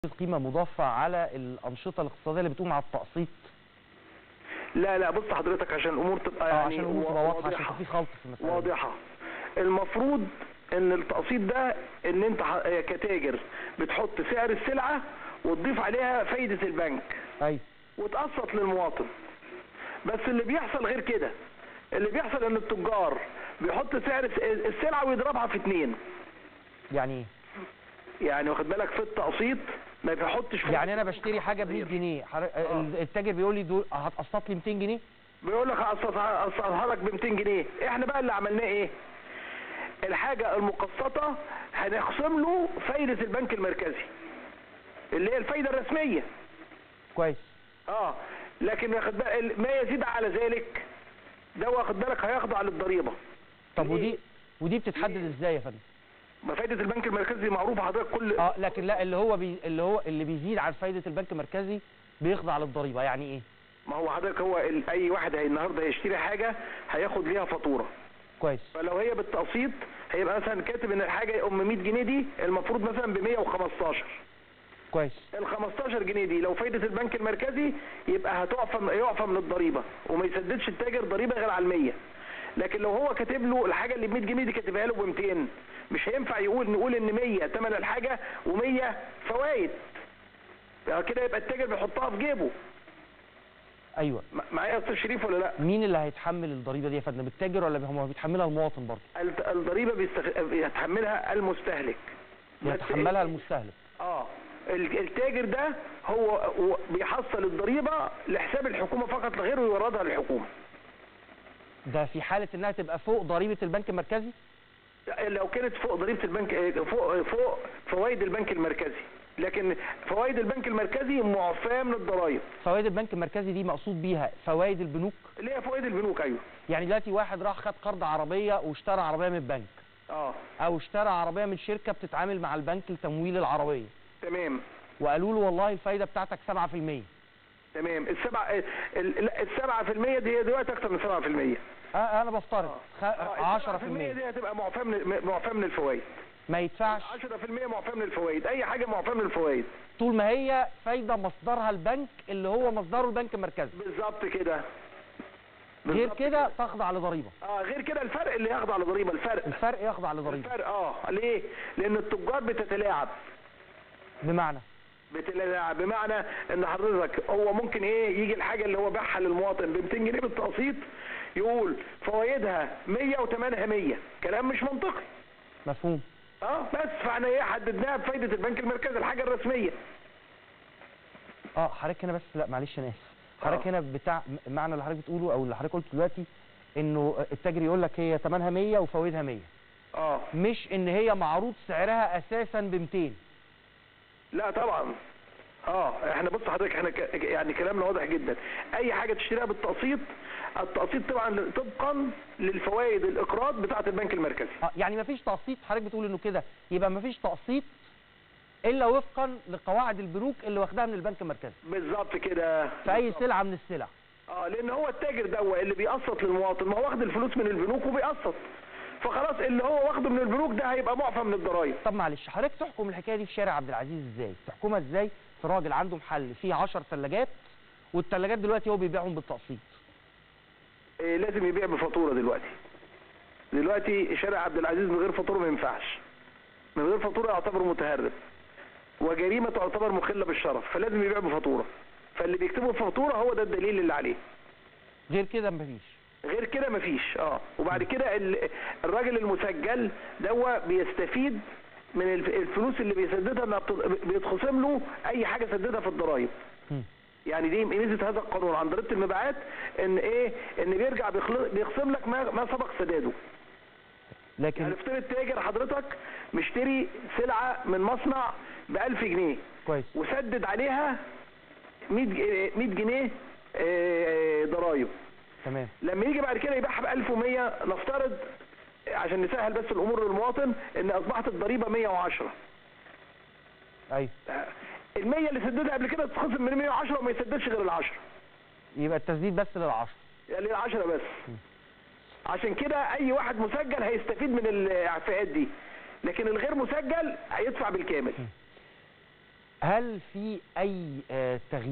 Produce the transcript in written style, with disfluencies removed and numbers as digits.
قيمة مضافة على الأنشطة الاقتصادية اللي بتقوم على التقسيط؟ لا بص حضرتك عشان الامور تبقى يعني عشان الامور تبقى واضحة، عشان في خلط في المسألة واضحة. المفروض ان التقسيط ده ان انت كتاجر بتحط سعر السلعة وتضيف عليها فايدة البنك. ايوه. وتقسط للمواطن. بس اللي بيحصل غير كده. اللي بيحصل ان التجار بيحط سعر السلعة ويضربها في 2. يعني ايه؟ يعني واخد بالك في التقسيط ما بيحطش يعني انا بشتري حاجة ب 100 جنيه، التاجر بيقول لي دول هتقسط لي 200 جنيه؟ بيقول لك هقسطها لك ب 200 جنيه، احنا بقى اللي عملناه ايه؟ الحاجة المقسطة هنخصم له فايدة البنك المركزي اللي هي الفايدة الرسمية. كويس. لكن واخد بالك ما يزيد على ذلك ده واخد بالك هيخضع للضريبة. طب ودي بتتحدد ازاي يا فندم؟ ما فايدة البنك المركزي معروفة حضرتك كل لكن لا اللي بيزيد عن فايدة البنك المركزي بيخضع للضريبة، يعني ايه؟ ما هو حضرتك هو اي واحد النهارده هيشتري حاجة هياخد ليها فاتورة. كويس. فلو هي بالتقسيط هيبقى مثلا كاتب ان الحاجة 100 جنيه دي المفروض مثلا ب 115. كويس. ال 15 جنيه دي لو فايدة البنك المركزي يبقى يعفى من الضريبة وما يسددش التاجر ضريبة غير على 100. لكن لو هو كاتب له الحاجة اللي ب 100 جنيه دي كاتبها له ب 200 مش هينفع نقول ان 100 ثمن الحاجة و100 فوائد. كده يبقى التاجر بيحطها في جيبه. ايوه. معايا يا استاذ شريف ولا لا؟ مين اللي هيتحمل الضريبه دي يا فندم؟ التاجر ولا هو بيتحملها المواطن برضه؟ الضريبه بيتحملها المستهلك. يتحملها المستهلك. التاجر ده هو بيحصل الضريبه لحساب الحكومه فقط لا غير ويوردها للحكومه. ده في حاله انها تبقى فوق ضريبه البنك المركزي؟ لو كانت فوق ضريبه البنك فوق فوائد البنك المركزي. لكن فوائد البنك المركزي معفاه من الضرائب. فوائد البنك المركزي دي مقصود بيها فوائد البنوك؟ اللي هي فوائد البنوك. ايوه. يعني دلوقتي واحد راح خد قرض عربيه واشترى عربيه من البنك. او اشترى عربيه من شركه بتتعامل مع البنك لتمويل العربيه. تمام. وقالوا له والله الفايده بتاعتك 7%. تمام. ال 7% دي دلوقتي اكتر من 7%. انا بفترض 10%. 10% دي هتبقى معفاه من الفوائد. ما يدفعش 10% معفاه من الفوائد، اي حاجه معفاه من الفوائد طول ما هي فايده مصدرها البنك اللي هو مصدره البنك المركزي. بالظبط كده. غير كده تخضع لضريبه. غير كده الفرق اللي يخضع لضريبه. الفرق يخضع لضريبه. الفرق ليه؟ لان التجار بتتلاعب. بمعنى ان حضرتك هو ممكن يجي الحاجه اللي هو باعها للمواطن ب 200 جنيه بالتقسيط يقول فوائدها 100 وثمنها 100. كلام مش منطقي. مفهوم. بس فاحنا حددناها بفايده البنك المركزي الحاجه الرسميه. حضرتك هنا بس لا معلش انا اسف. حضرتك هنا بتاع معنى اللي حضرتك بتقوله او اللي حضرتك قلته دلوقتي انه التاجر يقول لك هي ثمنها 100 وفوائدها 100. مش ان هي معروض سعرها اساسا ب 200. لا طبعا. احنا بص حضرتك احنا يعني كلامنا واضح جدا. اي حاجه تشتريها بالتقسيط التقسيط طبعا طبقا للفوائد الاقراض بتاعه البنك المركزي. يعني مفيش تقسيط. حضرتك بتقول انه كده يبقى مفيش تقسيط الا وفقا لقواعد البنوك اللي واخداها من البنك المركزي. بالظبط كده. في اي سلعه من السلع. لان هو التاجر ده اللي بيقسط للمواطن ما هو واخد الفلوس من البنوك وبيقسط. فخلاص اللي هو واخده من البنوك ده هيبقى معفى من الضرايب. طب معلش حضرتك تحكم الحكايه دي في شارع عبد العزيز ازاي؟ تحكمها ازاي في راجل عنده محل فيه 10 ثلاجات والثلاجات دلوقتي هو بيبيعهم بالتقسيط؟ لازم يبيع بفاتوره دلوقتي شارع عبد العزيز من غير فاتوره ما ينفعش. من غير فاتوره يعتبر متهرب وجريمه تعتبر مخله بالشرف، فلازم يبيع بفاتوره. فاللي بيكتبه بفاتوره هو ده الدليل اللي عليه. غير كده مفيش. وبعد كده الراجل المسجل ده بيستفيد من الفلوس اللي بيسددها انها بيتخصم له اي حاجه سددها في الضرايب. يعني دي ميزه هذا القانون عن ضريبه المبيعات ان بيرجع بيخصم لك ما سبق سداده. لكن يعني افترض تاجر حضرتك مشتري سلعه من مصنع ب 1000 جنيه. كويس. وسدد عليها 100 جنيه ضرايب. تمام. لما يجي بعد كده يبيعها ب 1100 نفترض عشان نسهل بس الامور للمواطن ان اصبحت الضريبه 110. ايوه. ال 100 اللي سددها قبل كده تتخصم من 110 وما يسددش غير ال 10. يبقى التسديد بس لل10. يعني ال10 بس. عشان كده اي واحد مسجل هيستفيد من الاعفاءات دي. لكن الغير مسجل هيدفع بالكامل. هل في اي تغيير